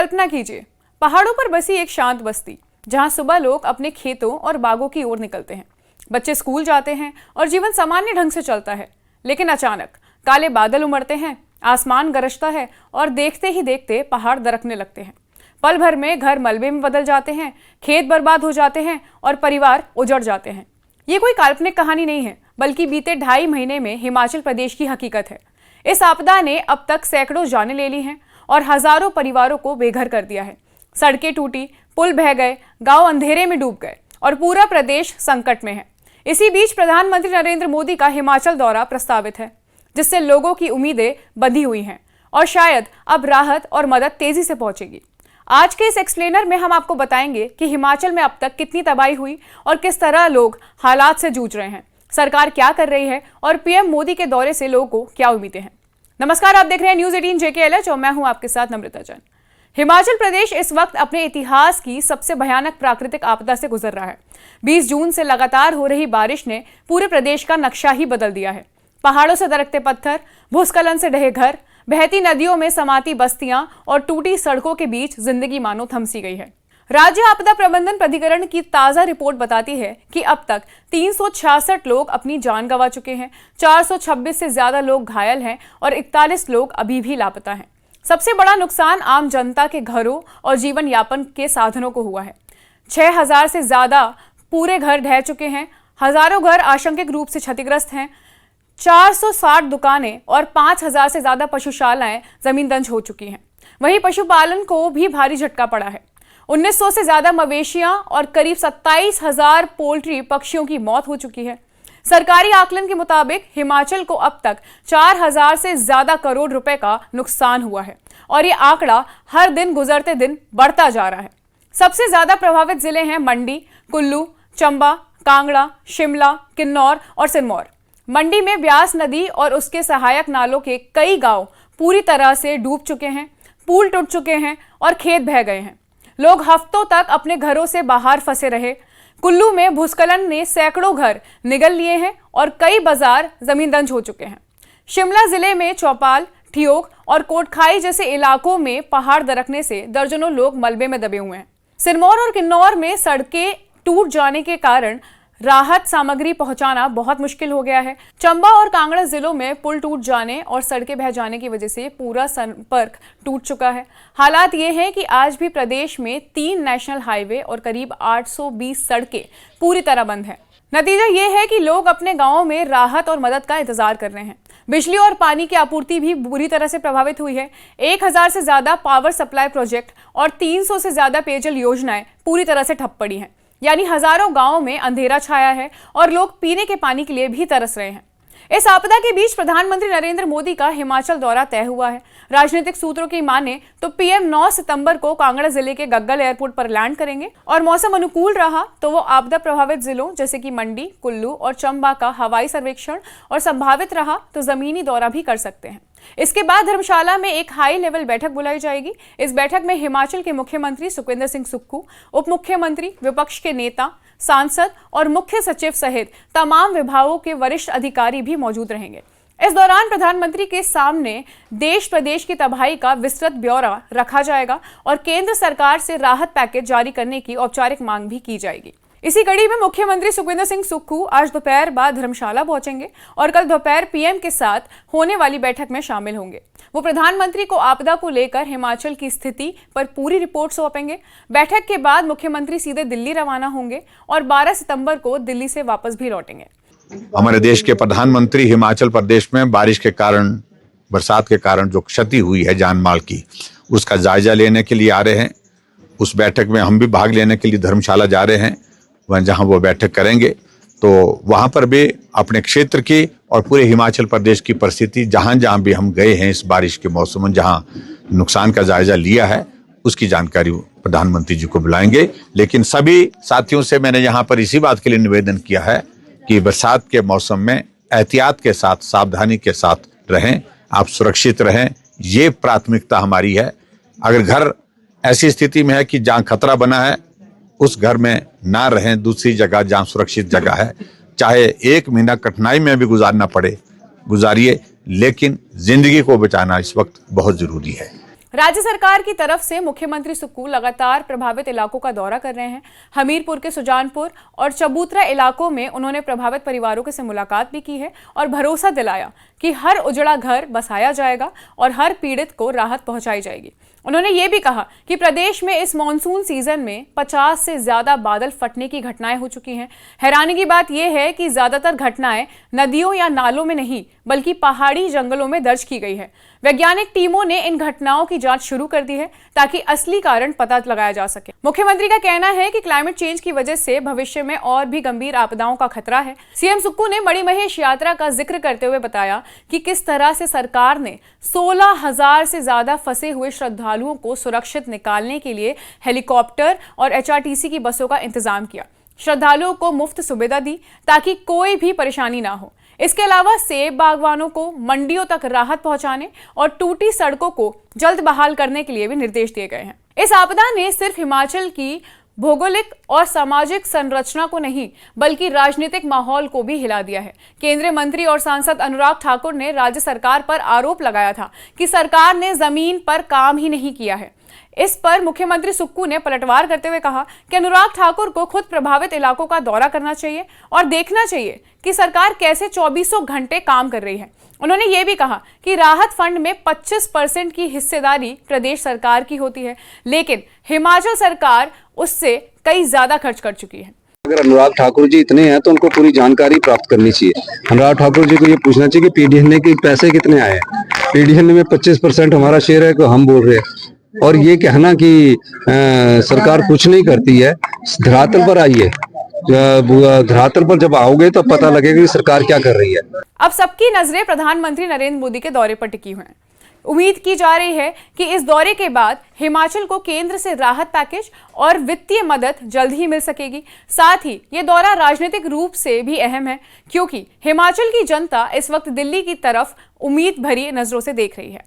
कल्पना कीजिए, पहाड़ों पर बसी एक शांत बस्ती, जहां सुबह लोग अपने खेतों और बागों की ओर निकलते हैं। बच्चे स्कूल जाते हैं और जीवन सामान्य ढंग से चलता है। लेकिन अचानक काले बादल उमड़ते हैं, आसमान गरजता है और देखते ही देखते पहाड़ दरकने लगते हैं। पल भर में घर मलबे में बदल जाते हैं, खेत बर्बाद हो जाते हैं और परिवार उजड़ जाते हैं। ये कोई काल्पनिक कहानी नहीं है, बल्कि बीते 2.5 महीने में हिमाचल प्रदेश की हकीकत है। इस आपदा ने अब तक सैकड़ों जानें ले ली हैं और हजारों परिवारों को बेघर कर दिया है। सड़कें टूटी, पुल बह गए, गांव अंधेरे में डूब गए और पूरा प्रदेश संकट में है। इसी बीच प्रधानमंत्री नरेंद्र मोदी का हिमाचल दौरा प्रस्तावित है, जिससे लोगों की उम्मीदें बंधी हुई हैं और शायद अब राहत और मदद तेजी से पहुंचेगी। आज के इस एक्सप्लेनर में हम आपको बताएंगे कि हिमाचल में अब तक कितनी तबाही हुई और किस तरह लोग हालात से जूझ रहे हैं, सरकार क्या कर रही है और पीएम मोदी के दौरे से लोगों को क्या उम्मीदें हैं। नमस्कार, आप देख रहे हैं न्यूज़ 18 JKLH और मैं हूं आपके साथ नम्रता जैन। हिमाचल प्रदेश इस वक्त अपने इतिहास की सबसे भयानक प्राकृतिक आपदा से गुजर रहा है। 20 जून से लगातार हो रही बारिश ने पूरे प्रदेश का नक्शा ही बदल दिया है। पहाड़ों से दरकते पत्थर, भूस्खलन से ढहे घर, बहती नदियों में समाती बस्तियां और टूटी सड़कों के बीच जिंदगी मानो थमसी गई है। राज्य आपदा प्रबंधन प्राधिकरण की ताजा रिपोर्ट बताती है कि अब तक 366 लोग अपनी जान गंवा चुके हैं, 426 से ज्यादा लोग घायल हैं और 41 लोग अभी भी लापता हैं। सबसे बड़ा नुकसान आम जनता के घरों और जीवन यापन के साधनों को हुआ है। 6000 से ज्यादा पूरे घर ढह चुके हैं, हजारों घर आशंकित रूप से क्षतिग्रस्त हैं, 460 दुकानें और 5000 से ज्यादा पशुशालाएं जमींदंज हो चुकी हैं। वहीं पशुपालन को भी भारी झटका पड़ा है। 1900 से ज्यादा मवेशियां और करीब 27,000 पोल्ट्री पक्षियों की मौत हो चुकी है। सरकारी आकलन के मुताबिक हिमाचल को अब तक 4000 से ज्यादा करोड़ रुपए का नुकसान हुआ है और ये आंकड़ा हर दिन गुजरते दिन बढ़ता जा रहा है। सबसे ज्यादा प्रभावित जिले हैं मंडी, कुल्लू, चंबा, कांगड़ा, शिमला, किन्नौर और सिरमौर। मंडी में ब्यास नदी और उसके सहायक नालों के कई गांव पूरी तरह से डूब चुके हैं, पुल टूट चुके हैं और खेत बह गए हैं। लोग हफ्तों तक अपने घरों से बाहर फंसे रहे। कुल्लू में भूस्खलन ने सैकड़ों घर निगल लिए हैं और कई बाजार जमींदंज हो चुके हैं। शिमला जिले में चौपाल, ठियोग और कोटखाई जैसे इलाकों में पहाड़ दरकने से दर्जनों लोग मलबे में दबे हुए हैं। सिरमौर और किन्नौर में सड़कें टूट जाने के कारण राहत सामग्री पहुंचाना बहुत मुश्किल हो गया है। चंबा और कांगड़ा जिलों में पुल टूट जाने और सड़कें बह जाने की वजह से पूरा संपर्क टूट चुका है। हालात ये हैं कि आज भी प्रदेश में 3 नेशनल हाईवे और करीब 820 सड़कें पूरी तरह बंद हैं। नतीजा ये है कि लोग अपने गांवों में राहत और मदद का इंतजार कर रहे हैं। बिजली और पानी की आपूर्ति भी बुरी तरह से प्रभावित हुई है। 1000 से ज्यादा पावर सप्लाई प्रोजेक्ट और 300 से ज्यादा पेयजल योजनाएं पूरी तरह से ठप पड़ी हैं। यानी हजारों गांवों में अंधेरा छाया है और लोग पीने के पानी के लिए भी तरस रहे हैं। इस आपदा के बीच प्रधानमंत्री नरेंद्र मोदी का हिमाचल दौरा तय हुआ है। राजनीतिक सूत्रों की माने तो पीएम 9 सितंबर को कांगड़ा जिले के गग्गल एयरपोर्ट पर लैंड करेंगे और मौसम अनुकूल रहा तो वो आपदा प्रभावित जिलों जैसे कि मंडी, कुल्लू और चंबा का हवाई सर्वेक्षण और संभावित रहा तो जमीनी दौरा भी कर सकते हैं। इसके बाद धर्मशाला में एक हाई लेवल बैठक बुलाई जाएगी। इस बैठक में हिमाचल के मुख्यमंत्री सुखविंदर सिंह सुक्खू, उप मुख्यमंत्री, विपक्ष के नेता, सांसद और मुख्य सचिव सहित तमाम विभागों के वरिष्ठ अधिकारी भी मौजूद रहेंगे। इस दौरान प्रधानमंत्री के सामने देश प्रदेश की तबाही का विस्तृत ब्यौरा रखा जाएगा और केंद्र सरकार से राहत पैकेज जारी करने की औपचारिक मांग भी की जाएगी। इसी कड़ी में मुख्यमंत्री सुखविंदर सिंह सुक्खू आज दोपहर बाद धर्मशाला पहुंचेंगे और कल दोपहर पीएम के साथ होने वाली बैठक में शामिल होंगे। वो प्रधानमंत्री को आपदा को लेकर हिमाचल की स्थिति पर पूरी रिपोर्ट सौंपेंगे। बैठक के बाद मुख्यमंत्री सीधे दिल्ली रवाना होंगे और 12 सितंबर को दिल्ली से वापस भी लौटेंगे। हमारे देश के प्रधानमंत्री हिमाचल प्रदेश में बारिश के कारण, बरसात के कारण जो क्षति हुई है जान माल की, उसका जायजा लेने के लिए आ रहे हैं। उस बैठक में हम भी भाग लेने के लिए धर्मशाला जा रहे हैं, वहाँ जहाँ वो बैठक करेंगे। तो वहाँ पर भी अपने क्षेत्र की और पूरे हिमाचल प्रदेश की परिस्थिति, जहाँ जहाँ भी हम गए हैं इस बारिश के मौसम में, जहाँ नुकसान का जायजा लिया है, उसकी जानकारी प्रधानमंत्री जी को बुलाएंगे। लेकिन सभी साथियों से मैंने यहाँ पर इसी बात के लिए निवेदन किया है कि बरसात के मौसम में एहतियात के साथ, सावधानी के साथ रहें, आप सुरक्षित रहें, ये प्राथमिकता हमारी है। अगर घर ऐसी स्थिति में है कि जहाँ खतरा बना है उस घर में ना रहें, दूसरी जगह जहाँ सुरक्षित जगह है, चाहे 1 महीना कठिनाई में भी गुजारना पड़े गुजारिए, लेकिन जिंदगी को बचाना इस वक्त बहुत जरूरी है। राज्य सरकार की तरफ से मुख्यमंत्री सुक्कू लगातार प्रभावित इलाकों का दौरा कर रहे हैं। हमीरपुर के सुजानपुर और चबूतरा इलाकों में उन्होंने प्रभावित परिवारों से मुलाकात भी की है और भरोसा दिलाया कि हर उजड़ा घर बसाया जाएगा और हर पीड़ित को राहत पहुंचाई जाएगी। उन्होंने ये भी कहा कि प्रदेश में इस मॉनसून सीजन में 50 से ज्यादा बादल फटने की घटनाएं हो चुकी हैं। हैरानी की बात यह है कि ज्यादातर घटनाएं नदियों या नालों में नहीं बल्कि पहाड़ी जंगलों में दर्ज की गई है। वैज्ञानिक टीमों ने इन घटनाओं की जांच शुरू कर दी है ताकि असली कारण पता लगाया जा सके। मुख्यमंत्री का कहना है कि क्लाइमेट चेंज की वजह से भविष्य में और भी गंभीर आपदाओं का खतरा है। सीएम सुक्कू ने मणिमहेश यात्रा का जिक्र करते हुए बताया कि किस तरह से सरकार ने 16,000 से ज्यादा फंसे हुए श्रद्धालुओं को सुरक्षित निकालने के लिए हेलीकॉप्टर और एचआरटीसी की बसों का इंतजाम किया। श्रद्धालुओं को मुफ्त सुविधा दी ताकि कोई भी परेशानी ना हो। इसके अलावा सेब बागवानों को मंडियों तक राहत पहुंचाने और टूटी सड़कों को जल्द बहाल करने के लिए भी निर्देश दिए गए हैं। इस आपदा ने सिर्फ हिमाचल की भौगोलिक और सामाजिक संरचना को नहीं बल्कि राजनीतिक माहौल को भी हिला दिया है। केंद्रीय मंत्री और सांसद अनुराग ठाकुर ने राज्य सरकार पर आरोप लगाया था कि सरकार ने जमीन पर काम ही नहीं किया है। इस पर मुख्यमंत्री सुक्कू ने पलटवार करते हुए कहा कि अनुराग ठाकुर को खुद प्रभावित इलाकों का दौरा करना चाहिए और देखना चाहिए कि सरकार कैसे 24 घंटे काम कर रही है। उन्होंने ये भी कहा कि राहत फंड में 25% की हिस्सेदारी प्रदेश सरकार की होती है, लेकिन हिमाचल सरकार उससे कई ज्यादा खर्च कर चुकी है। अगर अनुराग ठाकुर जी इतने हैं तो उनको पूरी जानकारी प्राप्त करनी चाहिए। अनुराग ठाकुर जी को ये पूछना चाहिए कि पीडीएन के पैसे कितने आए। पीडीएन में 25% हमारा शेयर है, को हम बोल रहे हैं। और ये कहना कि सरकार कुछ नहीं करती है, धरातल पर आइए, धरातल पर जब आओगे तो पता लगेगा कि सरकार क्या कर रही है। अब सबकी नजरें प्रधानमंत्री नरेंद्र मोदी के दौरे पर टिकी हुई हैं। उम्मीद की जा रही है कि इस दौरे के बाद हिमाचल को केंद्र से राहत पैकेज और वित्तीय मदद जल्द ही मिल सकेगी। साथ ही ये दौरा राजनीतिक रूप से भी अहम है क्योंकि हिमाचल की जनता इस वक्त दिल्ली की तरफ उम्मीद भरी नजरों से देख रही है।